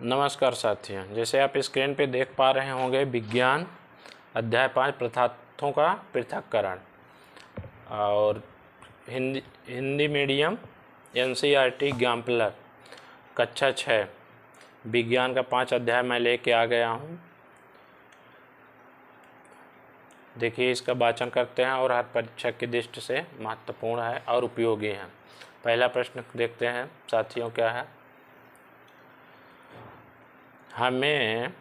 नमस्कार साथियों, जैसे आप स्क्रीन पे देख पा रहे होंगे विज्ञान अध्याय 5 पदार्थों का पृथक्करण और हिंदी मीडियम NCERT ज्ञानपिलर कक्षा 6 विज्ञान का 5 अध्याय मैं लेके आ गया हूँ। देखिए इसका वाचन करते हैं और हर परीक्षा की दृष्टि से महत्वपूर्ण है और उपयोगी है। पहला प्रश्न देखते हैं साथियों, क्या है। हमें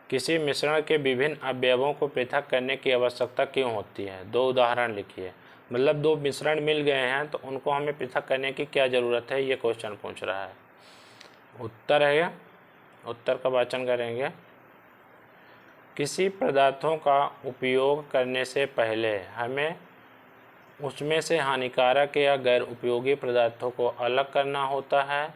किसी मिश्रण के विभिन्न अवयवों को पृथक करने की आवश्यकता क्यों होती है? दो उदाहरण लिखिए। मतलब दो मिश्रण मिल गए हैं तो उनको हमें पृथक करने की क्या ज़रूरत है, ये क्वेश्चन पूछ रहा है। उत्तर है, उत्तर का वाचन करेंगे। किसी पदार्थों का उपयोग करने से पहले हमें उसमें से हानिकारक या गैर उपयोगी पदार्थों को अलग करना होता है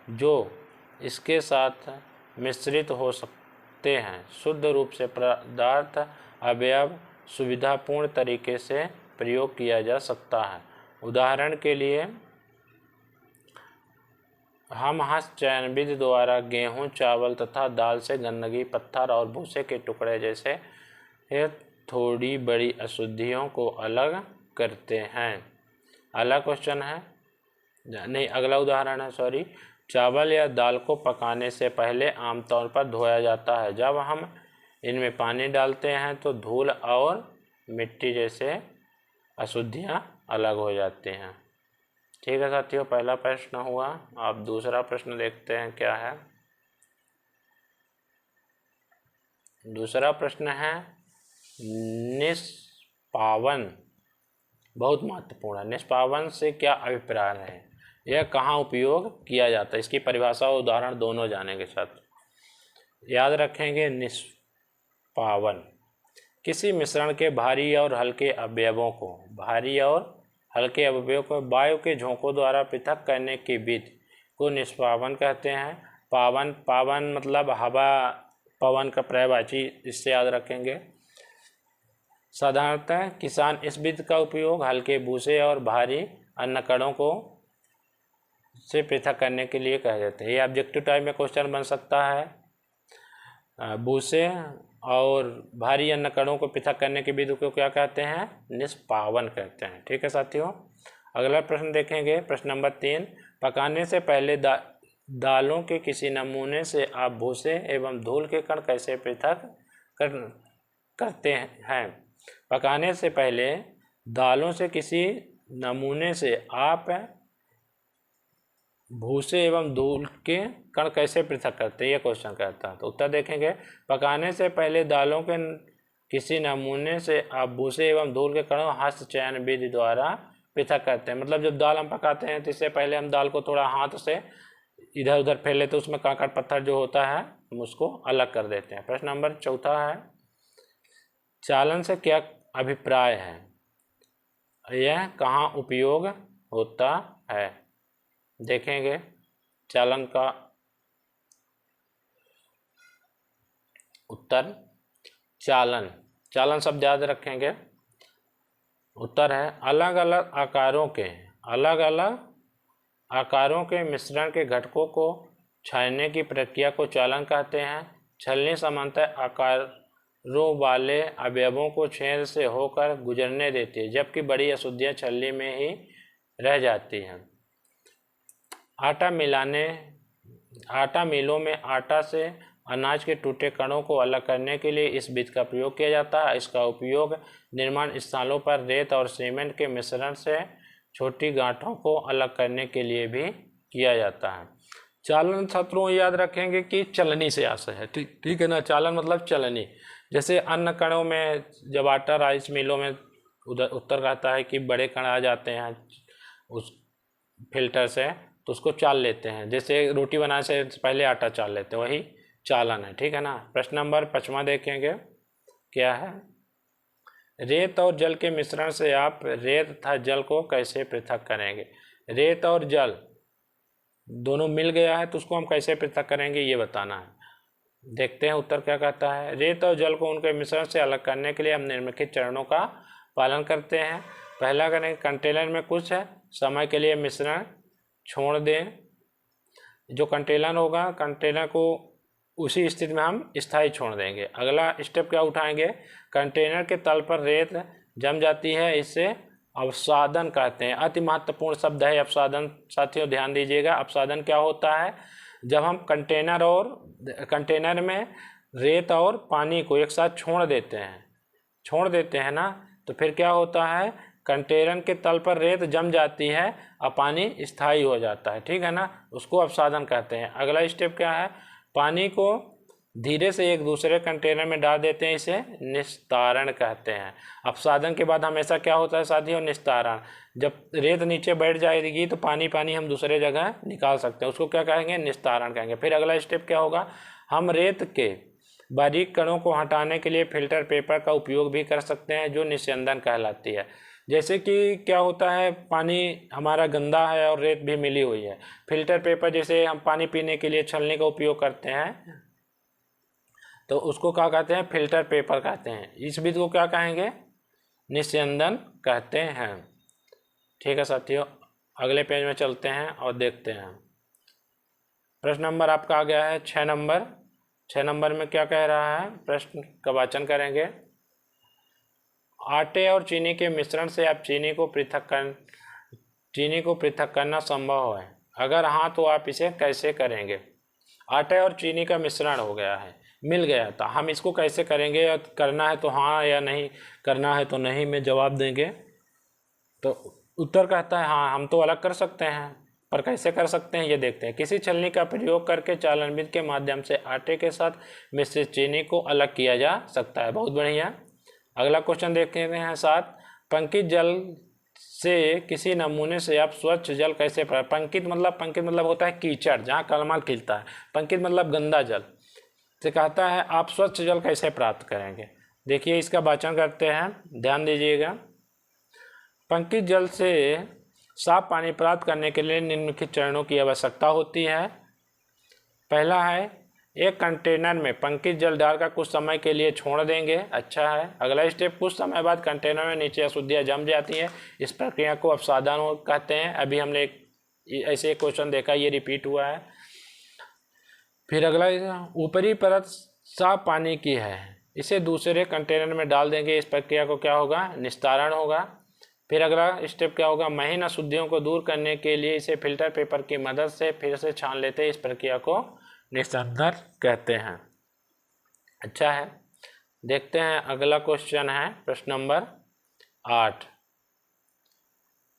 जो इसके साथ मिश्रित हो सकते हैं। शुद्ध रूप से पदार्थ अवयव सुविधापूर्ण तरीके से प्रयोग किया जा सकता है। उदाहरण के लिए हम हस्त चयन विधि द्वारा गेहूं, चावल तथा दाल से गंदगी, पत्थर और भूसे के टुकड़े जैसे थोड़ी बड़ी अशुद्धियों को अलग करते हैं। अगला क्वेश्चन है, नहीं अगला उदाहरण है, सॉरी। चावल या दाल को पकाने से पहले आमतौर पर धोया जाता है। जब हम इनमें पानी डालते हैं तो धूल और मिट्टी जैसे अशुद्धियां अलग हो जाती हैं। ठीक है साथियों, पहला प्रश्न हुआ। अब दूसरा प्रश्न देखते हैं क्या है। दूसरा प्रश्न है निष्पावन, बहुत महत्वपूर्ण है। निष्पावन से क्या अभिप्राय है, यह कहाँ उपयोग किया जाता है, इसकी परिभाषा और उदाहरण दोनों जानेंगे साथ। याद रखेंगे, निष्पावन किसी मिश्रण के भारी और हल्के अवयवों को वायु के झोंकों द्वारा पृथक करने की विधि को निष्पावन कहते हैं। पावन मतलब हवा, पवन का पर्यायवाची, इससे याद रखेंगे। साधारणतः किसान इस विधि का उपयोग हल्के भूसे और भारी अन्न कणों को से पृथक करने के लिए कह देते हैं। ये ऑब्जेक्टिव टाइप में क्वेश्चन बन सकता है। भूसे और भारी अन्न कणों को पृथक करने की विधि को क्या कहते हैं? निष्पावन कहते हैं। ठीक है साथियों, अगला प्रश्न देखेंगे। प्रश्न नंबर 3, पकाने से पहले दालों के किसी नमूने से आप भूसे एवं धूल के कण कैसे पृथक करते हैं? पकाने से पहले दालों से किसी नमूने से आप भूसे एवं धूल के कण कैसे पृथक करते हैं, यह क्वेश्चन कहता है। तो उत्तर देखेंगे, पकाने से पहले दालों के किसी नमूने से आप भूसे एवं धूल के कणों हस्त चयन विधि द्वारा पृथक करते हैं। मतलब जब दाल हम पकाते हैं तो इससे पहले हम दाल को थोड़ा हाथ से इधर उधर फैल लेते, उसमें कांकड़ पत्थर जो होता है हम उसको अलग कर देते हैं। प्रश्न नंबर 4 है, चालन से क्या अभिप्राय है, यह कहाँ उपयोग होता है? देखेंगे चालन का उत्तर। चालन शब्द याद रखेंगे। उत्तर है अलग अलग आकारों के मिश्रण के घटकों को छानने की प्रक्रिया को चालन कहते हैं। छलनी समांतर आकारों वाले अवयवों को छेद से होकर गुजरने देती है, जबकि बड़ी अशुद्धियां छलनी में ही रह जाती हैं। आटा मिलों में आटा से अनाज के टूटे कणों को अलग करने के लिए इस विधि का प्रयोग किया जाता है। इसका उपयोग निर्माण स्थलों पर रेत और सीमेंट के मिश्रण से छोटी गांठों को अलग करने के लिए भी किया जाता है। चालन छात्रों याद रखेंगे कि चलनी से आशय है। ठीक है ना, चालन मतलब चलनी। जैसे अन्न कणों में जब आटा राइस मिलों में उत्तर कहता है कि बड़े कण आ जाते हैं उस फिल्टर से, तो उसको चाल लेते हैं। जैसे रोटी बनाने से पहले आटा चाल लेते हैं, वही चालन है। ठीक है ना। प्रश्न नंबर 5 देखेंगे क्या है। रेत और जल के मिश्रण से आप रेत तथा जल को कैसे पृथक करेंगे? रेत और जल दोनों मिल गया है तो उसको हम कैसे पृथक करेंगे, ये बताना है। देखते हैं उत्तर क्या कहता है। रेत और जल को उनके मिश्रण से अलग करने के लिए हम निम्नलिखित चरणों का पालन करते हैं। पहला करेंगे, कंटेनर में कुछ समय के लिए मिश्रण छोड़ दें जो कंटेनर होगा, कंटेनर को उसी स्थिति में हम स्थायी छोड़ देंगे। अगला स्टेप क्या उठाएंगे, कंटेनर के तल पर रेत जम जाती है, इसे अवसादन कहते हैं। अति महत्वपूर्ण शब्द है अवसादन, साथियों ध्यान दीजिएगा। अवसादन क्या होता है, जब हम कंटेनर में रेत और पानी को एक साथ छोड़ देते हैं ना, तो फिर क्या होता है, कंटेनर के तल पर रेत जम जाती है और पानी स्थायी हो जाता है, ठीक है ना, उसको अवसादन कहते हैं। अगला स्टेप क्या है, पानी को धीरे से एक दूसरे कंटेनर में डाल देते हैं, इसे निस्तारण कहते हैं। अवसादन के बाद हमेशा क्या होता है साथियों, निस्तारण। जब रेत नीचे बैठ जाएगी तो पानी हम दूसरे जगह निकाल सकते हैं, उसको क्या कहेंगे, निस्तारण कहेंगे। फिर अगला स्टेप क्या होगा, हम रेत के बारीक कणों को हटाने के लिए फिल्टर पेपर का उपयोग भी कर सकते हैं, जो निस्यंदन कहलाती है। जैसे कि क्या होता है, पानी हमारा गंदा है और रेत भी मिली हुई है, फिल्टर पेपर जैसे हम पानी पीने के लिए छलनी का उपयोग करते हैं, तो उसको क्या कहते हैं, फिल्टर पेपर कहते हैं। इस विधि को क्या कहेंगे, निस्यंदन कहते हैं। ठीक है साथियों, अगले पेज में चलते हैं और देखते हैं। प्रश्न नंबर आपका आ गया है 6 नंबर। 6 नंबर में क्या कह रहा है, प्रश्न का वाचन करेंगे। आटे और चीनी के मिश्रण से आप चीनी को पृथक करना संभव है, अगर हाँ तो आप इसे कैसे करेंगे। आटे और चीनी का मिश्रण हो गया है, मिल गया था, हम इसको कैसे करेंगे, या करना है तो हाँ या नहीं, करना है तो नहीं में जवाब देंगे। तो उत्तर कहता है हाँ, हम तो अलग कर सकते हैं, पर कैसे कर सकते हैं ये देखते हैं। किसी छलनी का प्रयोग करके चालन विधि के माध्यम से आटे के साथ मिश्रित चीनी को अलग किया जा सकता है। बहुत बढ़िया। अगला क्वेश्चन देखते हैं 7। पंकित जल से किसी नमूने से आप स्वच्छ जल कैसे प्राप्त। पंकित मतलब होता है कीचड़, जहाँ कलमल खिलता है। पंकित मतलब गंदा जल से कहता है आप स्वच्छ जल कैसे प्राप्त करेंगे। देखिए इसका वाचन करते हैं, ध्यान दीजिएगा। पंकित जल से साफ पानी प्राप्त करने के लिए निम्नलिखित चरणों की आवश्यकता होती है। पहला है, एक कंटेनर में पंकित जल डालकर कुछ समय के लिए छोड़ देंगे, अच्छा है। अगला स्टेप, कुछ समय बाद कंटेनर में नीचे अशुद्धियाँ जम जाती हैं, इस प्रक्रिया को अवसादन कहते हैं। अभी हमने ऐसे क्वेश्चन देखा, ये रिपीट हुआ है। फिर अगला, ऊपरी परत साफ पानी की है, इसे दूसरे कंटेनर में डाल देंगे, इस प्रक्रिया को क्या होगा, निस्तारण होगा। फिर अगला स्टेप क्या होगा, महीन अशुद्धियों को दूर करने के लिए इसे फिल्टर पेपर की मदद से फिर से छान लेते हैं, इस प्रक्रिया को निस्तारण कहते हैं। अच्छा है, देखते हैं अगला क्वेश्चन है प्रश्न नंबर 8।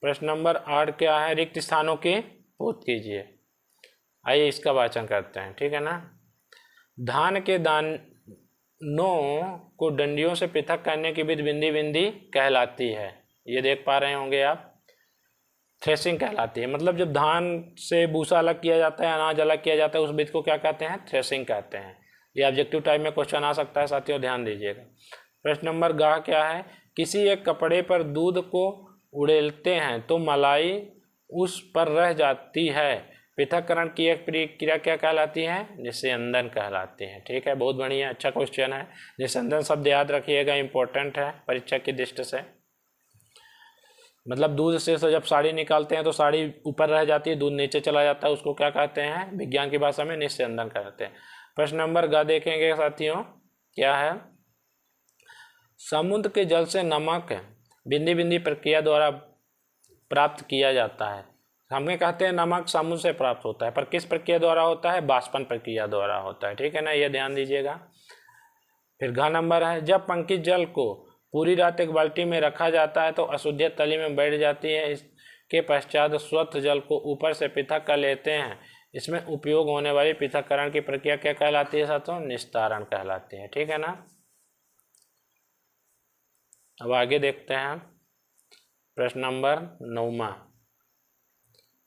प्रश्न नंबर 8 क्या है, रिक्त स्थानों की पूर्ति कीजिए। आइए इसका वाचन करते हैं, ठीक है ना। धान के दानों को डंडियों से पृथक करने की विधि बिंदी बिंदी कहलाती है, ये देख पा रहे होंगे आप। थ्रेसिंग कहलाती है, मतलब जब धान से भूसा अलग किया जाता है, अनाज अलग किया जाता है, उस विधि को क्या कहते हैं, थ्रेसिंग कहते हैं। ये ऑब्जेक्टिव टाइप में क्वेश्चन आ सकता है साथियों, ध्यान दीजिएगा। प्रश्न नंबर ग क्या है, किसी एक कपड़े पर दूध को उड़ेलते हैं तो मलाई उस पर रह जाती है, पृथक्करण की एक प्रक्रिया क्या कहलाती है, निस्यंदन कहलाती है। ठीक है, बहुत बढ़िया, अच्छा क्वेश्चन है। निस्यंदन शब्द याद रखिएगा, इंपॉर्टेंट है परीक्षा की दृष्टि से। मतलब दूध से जब साड़ी निकालते हैं तो साड़ी ऊपर रह जाती है, दूध नीचे चला जाता है, उसको क्या कहते हैं, विज्ञान की भाषा में निस्यंदन कहते हैं। प्रश्न नंबर ग देखेंगे साथियों, क्या है, समुद्र के जल से नमक बिंदी बिंदी प्रक्रिया द्वारा प्राप्त किया जाता है। हमें कहते हैं नमक समुद्र से प्राप्त होता है, पर किस प्रक्रिया द्वारा होता है, बाष्पन प्रक्रिया द्वारा होता है, ठीक है ना, ये ध्यान दीजिएगा। फिर घ नंबर है, जब पंकित जल को पूरी रात एक बाल्टी में रखा जाता है तो अशुद्धियाँ तली में बैठ जाती है, इसके पश्चात स्वच्छ जल को ऊपर से पृथक कर लेते हैं, इसमें उपयोग होने वाली पृथक्करण की प्रक्रिया क्या कहलाती है साथियों, निस्तारण कहलाती है। ठीक है ना। अब आगे देखते हैं प्रश्न नंबर 9।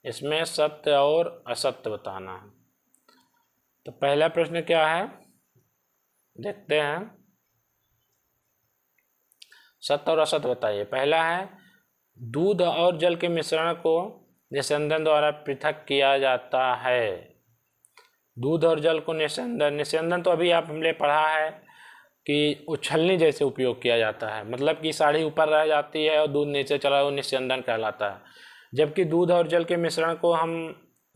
इसमें सत्य और असत्य बताना है। तो पहला प्रश्न क्या है, देखते हैं, सत्य और असत्य बताइए। पहला है, दूध और जल के मिश्रण को निस्यंदन द्वारा पृथक किया जाता है। दूध और जल को निस्यंदन तो अभी आप हमने पढ़ा है कि उछलनी जैसे उपयोग किया जाता है, मतलब कि साड़ी ऊपर रह जाती है और दूध नीचे चला, वो निस्यंदन कहलाता है। जबकि दूध और जल के मिश्रण को हम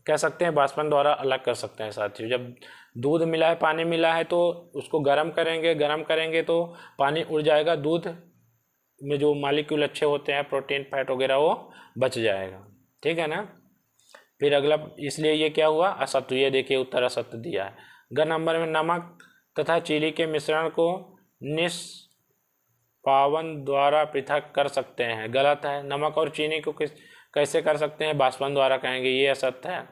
कह सकते हैं बाष्पन द्वारा अलग कर सकते हैं साथियों। जब दूध मिला है, पानी मिला है, तो उसको गर्म करेंगे तो पानी उड़ जाएगा, दूध में जो मालिक्यूल अच्छे होते हैं प्रोटीन फैट वगैरह वो बच जाएगा, ठीक है ना। फिर अगला, इसलिए ये क्या हुआ, असत्य। ये देखिए उत्तर असत्य दिया है। ग नंबर में नमक तथा चीनी के मिश्रण को निष्पावन द्वारा पृथक कर सकते हैं, गलत है। नमक और चीनी को कैसे कर सकते हैं, बाष्पन द्वारा कहेंगे, ये असत्य है।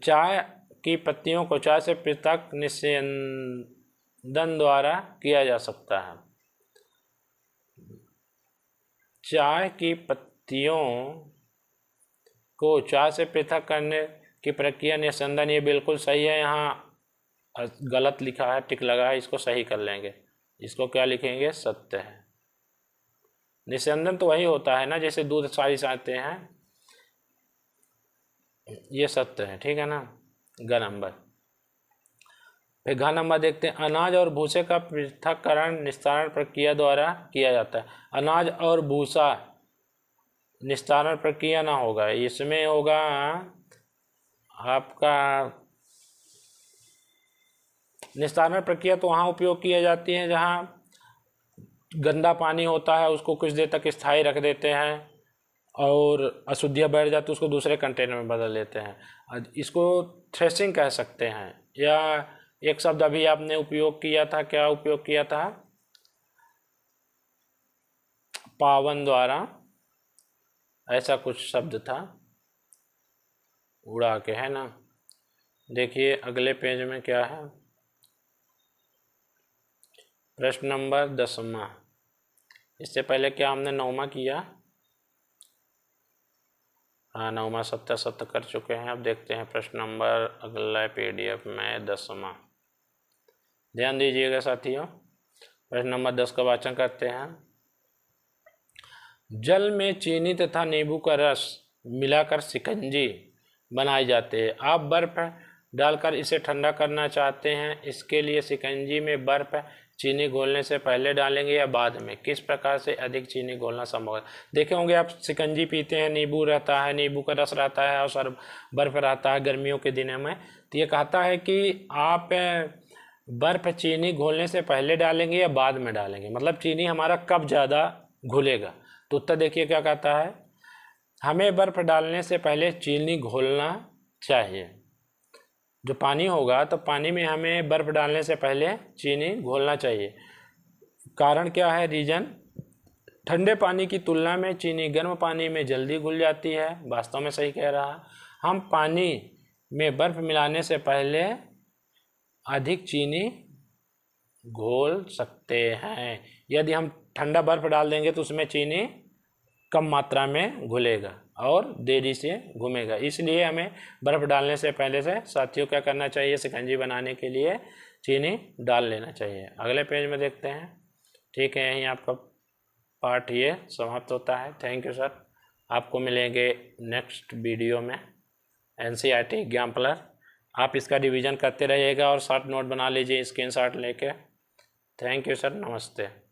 चाय की पत्तियों को चाय से पृथक निस्यंदन द्वारा किया जा सकता है। चाय की पत्तियों को चाय से पृथक करने की प्रक्रिया निस्यंदन, ये बिल्कुल सही है। यहाँ गलत लिखा है, टिक लगा है, इसको सही कर लेंगे। इसको क्या लिखेंगे, सत्य है। निस्यंदन तो वही होता है ना जैसे दूध सारी आते हैं, ये सत्य है, ठीक है ना। ग नंबर। फिर घ नंबर देखते हैं। अनाज और भूसे का पृथक्करण निस्तारण प्रक्रिया द्वारा किया जाता है। अनाज और भूसा निस्तारण प्रक्रिया ना होगा, इसमें होगा आपका निस्तारण प्रक्रिया तो वहाँ उपयोग किया जाती है जहाँ गंदा पानी होता है, उसको कुछ देर तक स्थायी रख देते हैं और अशुद्धियाँ बैठ जाती है, उसको दूसरे कंटेनर में बदल लेते हैं। इसको थ्रेसिंग कह सकते हैं। या एक शब्द अभी आपने उपयोग किया था, क्या उपयोग किया था, पावन द्वारा, ऐसा कुछ शब्द था, उड़ा के, है ना। देखिए अगले पेज में क्या है, प्रश्न नंबर 10वां। इससे पहले क्या हमने 9वां किया, हाँ 9वां सत्य कर चुके हैं। अब देखते हैं प्रश्न नंबर अगला PDF में 10वां। ध्यान दीजिएगा साथियों, प्रश्न नंबर 10 का वाचन करते हैं। जल में चीनी तथा नींबू का रस मिलाकर शिकंजी बनाई जाती है। आप बर्फ डालकर इसे ठंडा करना चाहते हैं, इसके लिए शिकंजी में बर्फ चीनी घोलने से पहले डालेंगे या बाद में, किस प्रकार से अधिक चीनी घोलना संभव है। देखे होंगे आप शिकंजी पीते हैं, नींबू रहता है, नींबू का रस रहता है और बर्फ रहता है गर्मियों के दिनों में। तो ये कहता है कि आप बर्फ चीनी घोलने से पहले डालेंगे या बाद में डालेंगे, मतलब चीनी हमारा कब ज़्यादा घुलेगा। तो उत्तर देखिए क्या कहता है, हमें बर्फ डालने से पहले चीनी घोलना चाहिए। जो पानी होगा तो पानी में हमें बर्फ डालने से पहले चीनी घोलना चाहिए। कारण क्या है, रीजन, ठंडे पानी की तुलना में चीनी गर्म पानी में जल्दी घुल जाती है। वास्तव में सही कह रहा है। हम पानी में बर्फ मिलाने से पहले अधिक चीनी घोल सकते हैं। यदि हम ठंडा बर्फ डाल देंगे तो उसमें चीनी कम मात्रा में घुलेगा और देरी से घूमेगा, इसलिए हमें बर्फ डालने से पहले से साथियों क्या करना चाहिए, शिकंजी बनाने के लिए चीनी डाल लेना चाहिए। अगले पेज में देखते हैं। ठीक है, यहीं आपका पार्ट ये समाप्त होता है। Thank you sir. आपको मिलेंगे नेक्स्ट वीडियो में NCERT एग्जाम्पलर। आप इसका रिवीजन करते रहिएगा और शॉर्ट नोट बना लीजिए स्क्रीनशॉट लेके। थैंक यू सर, नमस्ते।